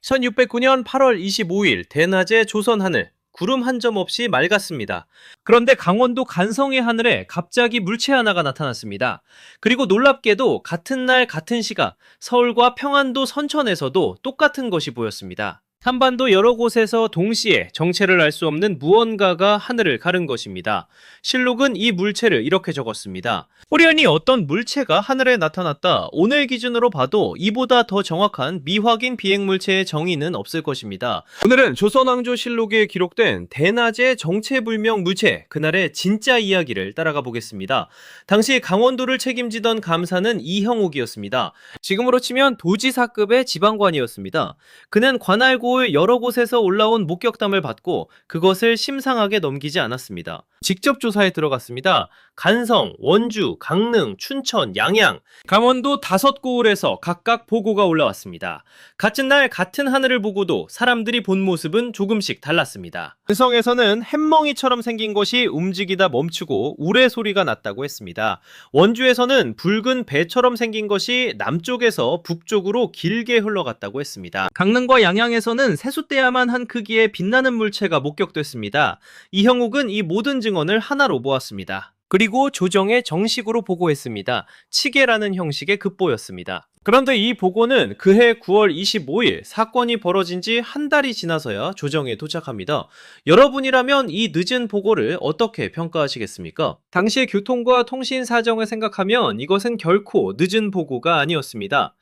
1609년 8월 25일 대낮의 조선 하늘, 구름 한 점 없이 맑았습니다. 그런데 강원도 간성의 하늘에 갑자기 물체 하나가 나타났습니다. 그리고 놀랍게도 같은 날 같은 시각 서울과 평안도 선천에서도 똑같은 것이 보였습니다. 한반도 여러 곳에서 동시에 정체를 알 수 없는 무언가가 하늘을 가른 것입니다. 실록은 이 물체를 이렇게 적었습니다. 호련히 어떤 물체가 하늘에 나타났다. 오늘 기준으로 봐도 이보다 더 정확한 미확인 비행물체의 정의는 없을 것입니다. 오늘은 조선왕조실록에 기록된 대낮의 정체불명 물체, 그날의 진짜 이야기를 따라가 보겠습니다. 당시 강원도를 책임지던 감사는 이형옥이었습니다. 지금으로 치면 도지사급의 지방관이었습니다. 그는 관할고을 여러 곳에서 올라온 목격담을 받고 그것을 심상하게 넘기지 않았습니다. 직접 조사에 들어갔습니다. 간성, 원주, 강릉, 춘천, 양양, 강원도 5고을에서 각각 보고가 올라왔습니다. 같은 날 같은 하늘을 보고도 사람들이 본 모습은 조금씩 달랐습니다. 간성에서는 햄멍이처럼 생긴 것이 움직이다 멈추고 우레 소리가 났다고 했습니다. 원주에서는 붉은 배처럼 생긴 것이 남쪽에서 북쪽으로 길게 흘러갔다고 했습니다. 강릉과 양양에서는 세숫대야만 한 크기의 빛나는 물체가 목격됐습니다. 이형욱은 이 모든 증언을 하나로 모았습니다. 그리고 조정에 정식으로 보고했습니다. 치계라는 형식의 급보였습니다. 그런데 이 보고는 그해 9월 25일 사건이 벌어진 지 한 달이 지나서야 조정에 도착합니다. 여러분이라면 이 늦은 보고를 어떻게 평가하시겠습니까? 당시의 교통과 통신 사정을 생각하면 이것은 결코 늦은 보고가 아니었습니다.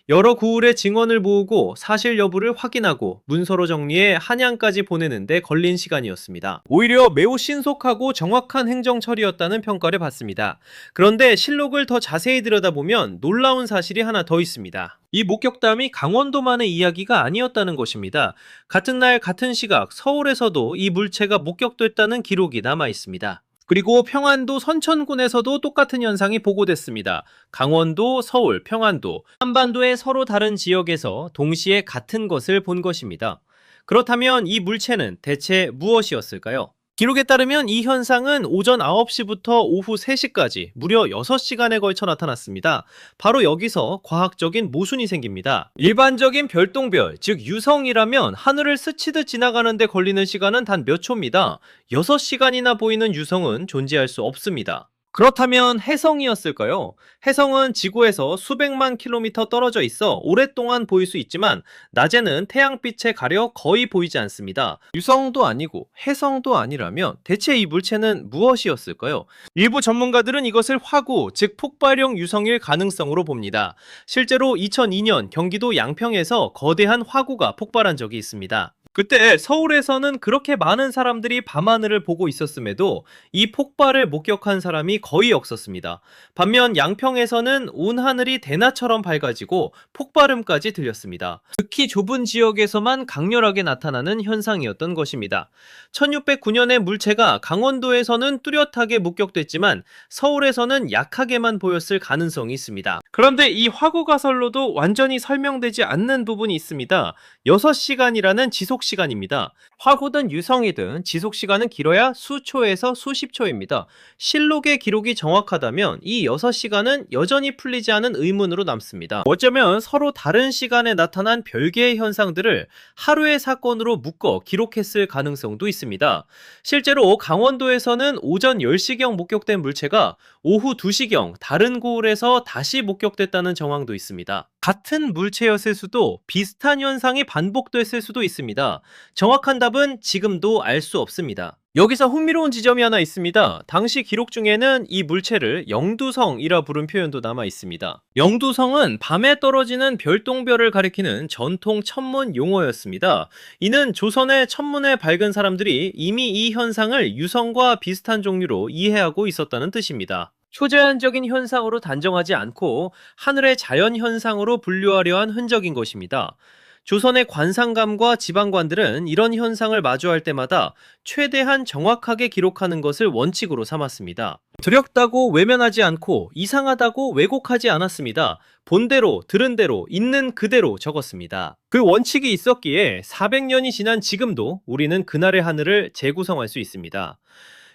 여러 고을의 증언을 모으고 사실 여부를 확인하고 문서로 정리해 한양까지 보내는데 걸린 시간이었습니다. 오히려 매우 신속하고 정확한 행정 처리였다는 평가를 받습니다. 그런데 실록을 더 자세히 들여다보면 놀라운 사실이 하나 더 있습니다. 이 목격담이 강원도만의 이야기가 아니었다는 것입니다. 같은 날 같은 시각 서울에서도 이 물체가 목격됐다는 기록이 남아 있습니다. 그리고 평안도 선천군에서도 똑같은 현상이 보고됐습니다. 강원도, 서울, 평안도, 한반도의 서로 다른 지역에서 동시에 같은 것을 본 것입니다. 그렇다면 이 물체는 대체 무엇이었을까요? 기록에 따르면 이 현상은 오전 9시부터 오후 3시까지 무려 6시간에 걸쳐 나타났습니다. 바로 여기서 과학적인 모순이 생깁니다. 일반적인 별똥별, 즉 유성이라면 하늘을 스치듯 지나가는데 걸리는 시간은 단 몇 초입니다. 6시간이나 보이는 유성은 존재할 수 없습니다. 그렇다면 해성이었을까요? 해성은 지구에서 수백만 킬로미터 떨어져 있어 오랫동안 보일 수 있지만 낮에는 태양빛에 가려 거의 보이지 않습니다. 유성도 아니고 해성도 아니라면 대체 이 물체는 무엇이었을까요? 일부 전문가들은 이것을 화구, 즉 폭발형 유성일 가능성으로 봅니다. 실제로 2002년 경기도 양평에서 거대한 화구가 폭발한 적이 있습니다. 그때 서울에서는 그렇게 많은 사람들이 밤하늘을 보고 있었음에도 이 폭발을 목격한 사람이 거의 없었습니다. 반면 양평에서는 온 하늘이 대낮처럼 밝아지고 폭발음까지 들렸습니다. 극히 좁은 지역에서만 강렬하게 나타나는 현상이었던 것입니다. 1609년의 물체가 강원도에서는 뚜렷하게 목격됐지만 서울에서는 약하게만 보였을 가능성이 있습니다. 그런데 이 화구가설로도 완전히 설명되지 않는 부분이 있습니다. 6시간이라는 지속시간입니다. 화구든 유성이든 지속시간은 길어야 수초에서 수십 초입니다. 실록의 기록이 정확하다면 이 6시간은 여전히 풀리지 않은 의문으로 남습니다. 어쩌면 서로 다른 시간에 나타난 별개의 현상들을 하루의 사건으로 묶어 기록했을 가능성도 있습니다. 실제로 강원도에서는 오전 10시경 목격된 물체가 오후 2시경 다른 고을에서 다시 목격됐다는 정황도 있습니다. 같은 물체였을 수도 비슷한 현상이 반복됐을 수도 있습니다. 정확한 답은 지금도 알 수 없습니다. 여기서 흥미로운 지점이 하나 있습니다. 당시 기록 중에는 이 물체를 영두성이라 부른 표현도 남아 있습니다. 영두성은 밤에 떨어지는 별똥별을 가리키는 전통 천문 용어였습니다. 이는 조선의 천문을 밝은 사람들이 이미 이 현상을 유성과 비슷한 종류로 이해하고 있었다는 뜻입니다. 초자연적인 현상으로 단정하지 않고 하늘의 자연현상으로 분류하려 한 흔적인 것입니다. 조선의 관상감과 지방관들은 이런 현상을 마주할 때마다 최대한 정확하게 기록하는 것을 원칙으로 삼았습니다. 두렵다고 외면하지 않고 이상하다고 왜곡하지 않았습니다. 본대로, 들은 대로, 있는 그대로 적었습니다. 그 원칙이 있었기에 400년이 지난 지금도 우리는 그날의 하늘을 재구성할 수 있습니다.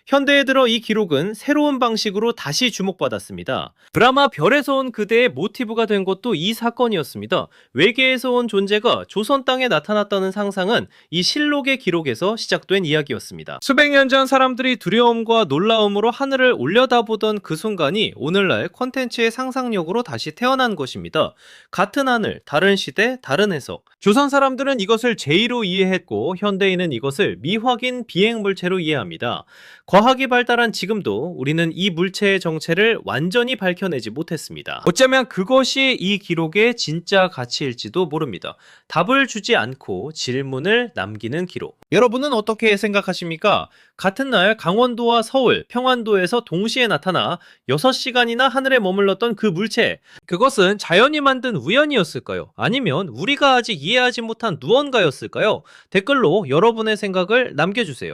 현대에 들어 이 기록은 새로운 방식으로 다시 주목받았습니다. 드라마 별에서 온 그대의 모티브가 된 것도 이 사건이었습니다. 외계에서 온 존재가 조선 땅에 나타났다는 상상은 이 실록의 기록에서 시작된 이야기였습니다. 수백 년 전 사람들이 두려움과 놀라움으로 하늘을 올려다보던 그 순간이 오늘날 콘텐츠의 상상력으로 다시 태어난 것입니다. 같은 하늘, 다른 시대, 다른 해석. 조선 사람들은 이것을 제2로 이해했고 현대인은 이것을 미확인 비행 물체로 이해합니다. 과학이 발달한 지금도 우리는 이 물체의 정체를 완전히 밝혀내지 못했습니다. 어쩌면 그것이 이 기록의 진짜 가치일지도 모릅니다. 답을 주지 않고 질문을 남기는 기록. 여러분은 어떻게 생각하십니까? 같은 날 강원도와 서울, 평안도에서 동시에 나타나 6시간이나 하늘에 머물렀던 그 물체. 그것은 자연이 만든 우연이었을까요? 아니면 우리가 아직 이해하지 못한 무언가였을까요? 댓글로 여러분의 생각을 남겨주세요.